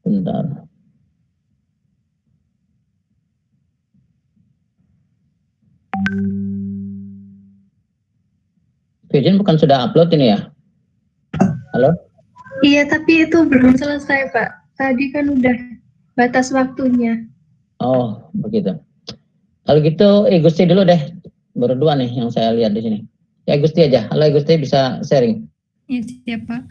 Bentar. Virgin bukan sudah upload ini ya? Halo? Iya, tapi itu belum selesai, Pak. Tadi kan udah batas waktunya. Oh, begitu. Kalau gitu, Gusti dulu deh. Baru 2 nih yang saya lihat di sini. Ya, Gusti aja. Halo, Gusti bisa sharing. Iya, siap, Pak.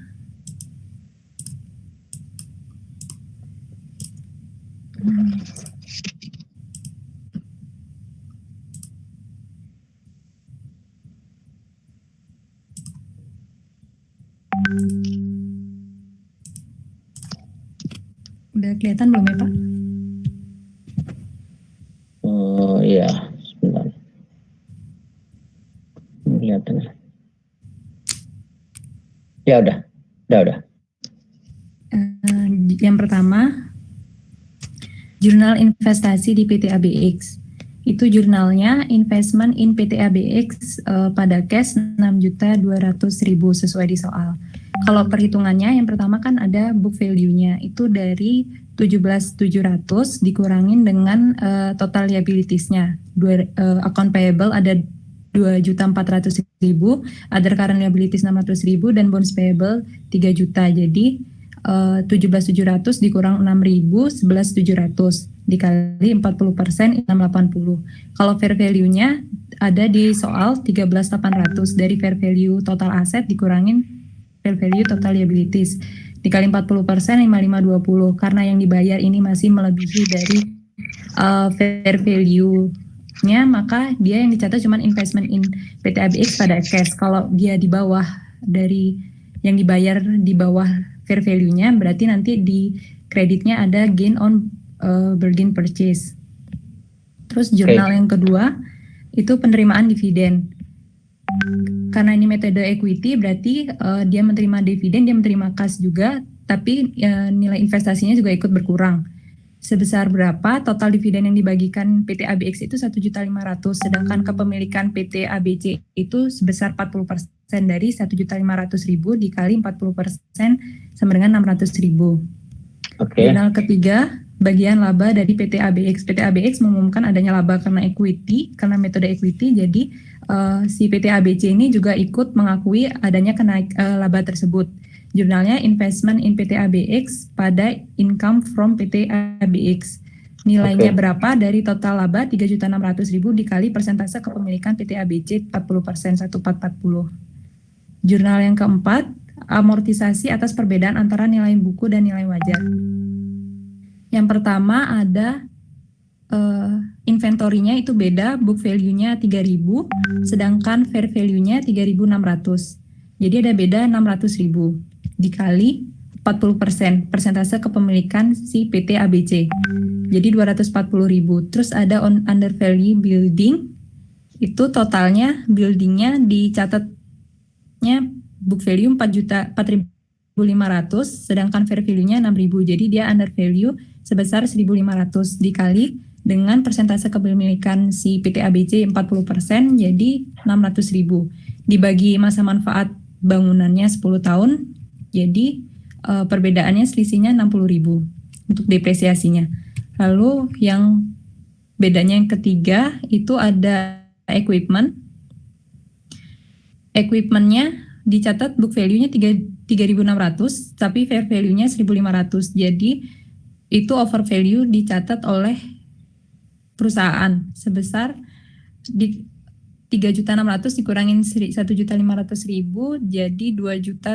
Udah kelihatan belum ya, Pak? Oh iya, sebentar. Kelihatan. Ya udah. Yang pertama, jurnal investasi di PT ABX. Itu jurnalnya investment in PT ABX pada cash 6.200.000 sesuai di soal. Kalau perhitungannya yang pertama kan ada book value-nya itu dari 17.700 dikurangin dengan total liabilities-nya. Account payable ada 2.400.000, other current liabilities 600.000 dan bonds payable 3 juta. Jadi 17.700 dikurang 6.000, 11.700 dikali 40%, 680. Kalau fair value-nya ada di soal 13.800 dari fair value total aset dikurangin fair value total liabilities dikali 40%, 5520. Karena yang dibayar ini masih melebihi dari fair value-nya, maka dia yang dicatat cuma investment in PT ABX pada cash. Kalau dia di bawah dari yang dibayar di bawah fair value-nya, berarti nanti di kreditnya ada gain on bargain purchase. Terus jurnal yang kedua itu penerimaan dividen. Karena ini metode equity, berarti dia menerima dividen, dia menerima kas juga, tapi nilai investasinya juga ikut berkurang. Sebesar berapa total dividen yang dibagikan PT ABX itu 1.500.000, sedangkan kepemilikan PT ABC itu sebesar 40% dari 1.500.000 dikali 40% sama dengan 600.000. Jurnal ketiga, bagian laba dari PT ABX. PT ABX mengumumkan adanya laba karena equity, karena metode equity, jadi si PT ABC ini juga ikut mengakui adanya laba tersebut. Jurnalnya investment in PT ABX pada income from PT ABX. Nilainya berapa dari total laba 3.600.000 dikali persentase kepemilikan PT ABC 40%, 1440. Jurnal yang keempat, amortisasi atas perbedaan antara nilai buku dan nilai wajar. Yang pertama ada inventory-nya itu beda, book value-nya 3.000, sedangkan fair value-nya 3.600. Jadi ada beda 600.000 dikali 40%, persentase kepemilikan si PT ABC. Jadi 240.000. Terus ada under value building, itu totalnya buildingnya dicatatnya book value 4.500, sedangkan fair value-nya 6.000. Jadi dia under value sebesar 1.500 dikali dengan persentase kepemilikan si PT ABC 40%, jadi 600.000. Dibagi masa manfaat bangunannya 10 tahun, jadi perbedaannya selisihnya 60.000 untuk depresiasinya. Lalu yang bedanya yang ketiga itu ada equipment. Equipment-nya dicatat book value-nya 3.600, tapi fair value-nya 1.500. Jadi itu over value dicatat oleh perusahaan sebesar 3.600.000 dikurangin 1.500.000 jadi 2.100.000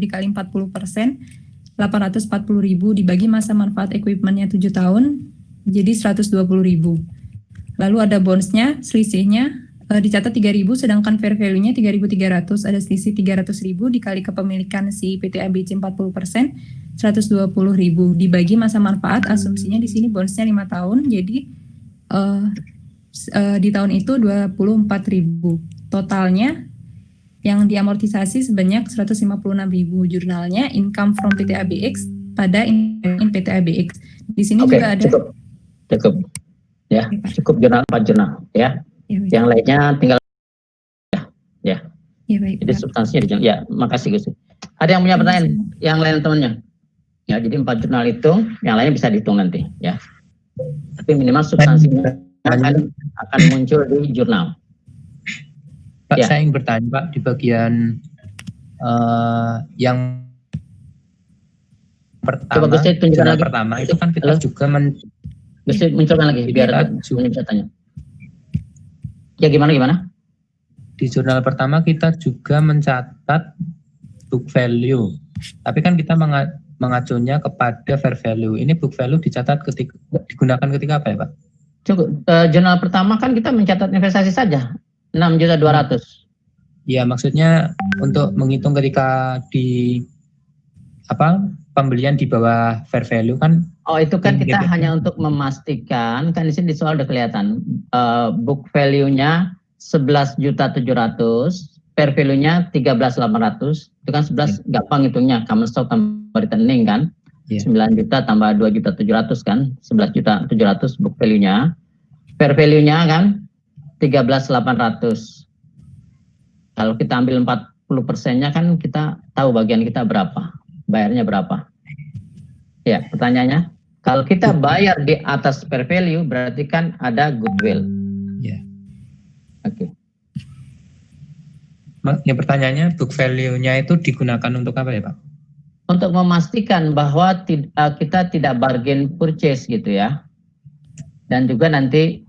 dikali 40%, 840.000 dibagi masa manfaat equipment-nya 7 tahun jadi 120.000. Lalu ada bonds-nya, selisihnya dicatat 3.000, sedangkan fair value-nya 3.300, ada selisih 300.000 dikali kepemilikan si PT ABC 40%, 120.000 dibagi masa manfaat, asumsinya di sini bonds-nya 5 tahun, jadi di tahun itu 24.000. Totalnya yang diamortisasi sebanyak 156.000. Jurnalnya income from PT ABX pada in PT ABX. Di sini juga ada cukup. Ya, cukup jurnal 4 jurnal ya. Yang lainnya tinggal ya. Ya baik. Jadi substansinya ya, makasih Gus. Ada yang punya pertanyaan? Yang lain temannya? Ya, jadi 4 jurnal itu, yang lainnya bisa dihitung nanti, ya. Tapi minimal substansinya akan muncul di jurnal. Pak, Ya. saya ingin bertanya Pak, di bagian yang Coba pertama, Gusti tunjukkan jurnal lagi. pertama itu kan kita Halo? juga Gusti munculkan lagi, biar Kita bisa tanya. Ya, gimana? di jurnal pertama kita juga mencatat book value, tapi kan kita mengacunya kepada fair value. Ini book value digunakan ketika apa ya Pak? Cukup, jurnal pertama kan kita mencatat investasi saja, 6.200.000. Ya, maksudnya untuk menghitung ketika di pembelian di bawah fair value kan. Oh, itu kan kita hanya untuk memastikan, kan di sini di soal udah kelihatan book value-nya 11.700.000, fair value-nya 13.800. Itu kan 11 gampang hitungnya, common stock tambah returning kan. 9 juta tambah 2.700.000 kan, 11.700.000 book value-nya. Fair value-nya kan 13.800. Kalau kita ambil 40%-nya kan kita tahu bagian kita berapa, bayarnya berapa. Ya, pertanyaannya, kalau kita bayar di atas fair value berarti kan ada goodwill. Ya. Oke. Ya, pertanyaannya book value-nya itu digunakan untuk apa ya Pak? Untuk memastikan bahwa kita tidak bargain purchase gitu ya. Dan juga nanti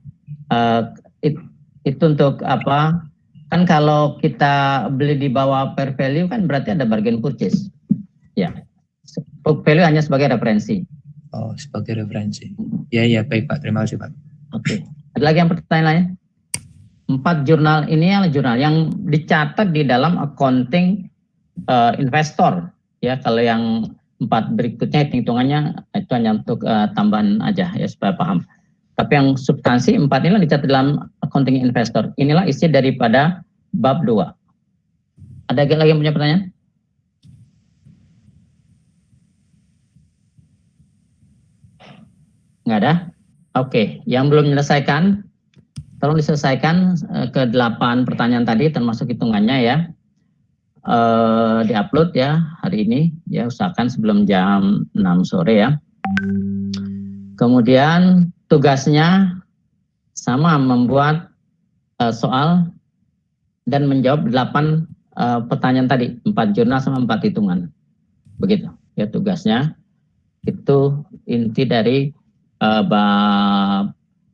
itu untuk apa? Kan kalau kita beli di bawah fair value kan berarti ada bargain purchase. Ya. Book value hanya sebagai referensi. Oh, sebagai referensi. Ya, baik Pak. Terima kasih Pak. Oke. Ada lagi yang pertanyaan lain? 4 jurnal ini adalah jurnal yang dicatat di dalam accounting investor. Ya, kalau yang 4 berikutnya hitung-hitungannya itu hanya untuk tambahan aja ya supaya paham. Tapi yang substansi 4 inilah dicatat dalam accounting investor. Inilah isi daripada bab 2. Ada lagi yang punya pertanyaan? Nggak ada? Oke, yang belum menyelesaikan, tolong diselesaikan ke-8 pertanyaan tadi termasuk hitungannya ya. Di-upload ya hari ini ya, usahakan sebelum jam 6 sore ya. Kemudian tugasnya sama, membuat soal dan menjawab 8 pertanyaan tadi, 4 jurnal sama 4 hitungan. Begitu ya tugasnya. Itu inti dari bab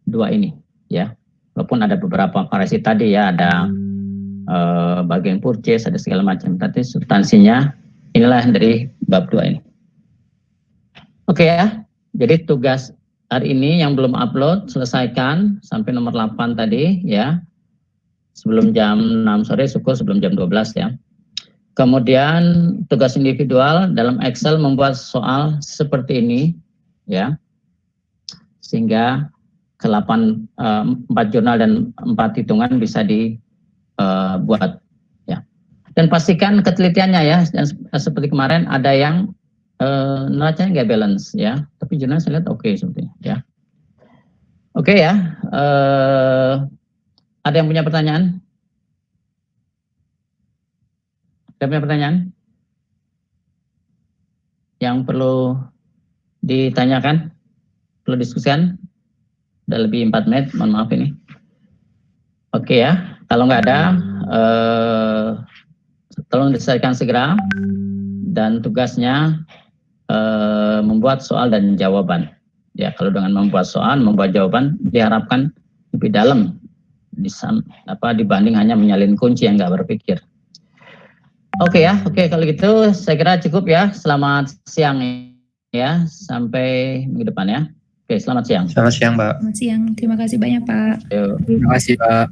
2 ini ya. Walaupun ada beberapa variasi tadi ya, ada bagian purchase, ada segala macam, tapi substansinya inilah dari bab 2 ini. Oke ya, jadi tugas hari ini yang belum upload selesaikan sampai nomor 8 tadi ya, sebelum jam 6 sore, syukur sebelum jam 12 ya. Kemudian tugas individual dalam Excel membuat soal seperti ini ya, sehingga ke-4 jurnal dan 4 hitungan bisa dibuat ya. Dan pastikan ketelitiannya ya, dan seperti kemarin ada yang neracanya nggak balance ya, tapi jurnal saya lihat oke sepertinya ya. Oke ya, ada yang punya pertanyaan? Ada punya pertanyaan yang perlu ditanyakan, perlu diskusikan? Udah lebih 4 menit, mohon maaf ini. Oke ya, kalau nggak ada, tolong diselesaikan segera. Dan tugasnya membuat soal dan jawaban. Ya, kalau dengan membuat soal, membuat jawaban, diharapkan lebih dalam dibanding hanya menyalin kunci yang nggak berpikir. Oke ya, oke kalau gitu saya kira cukup ya. Selamat siang ya, sampai minggu depan ya. Oke, selamat siang. Selamat siang Pak. Selamat siang. Terima kasih banyak Pak. Yuk. Terima kasih Pak.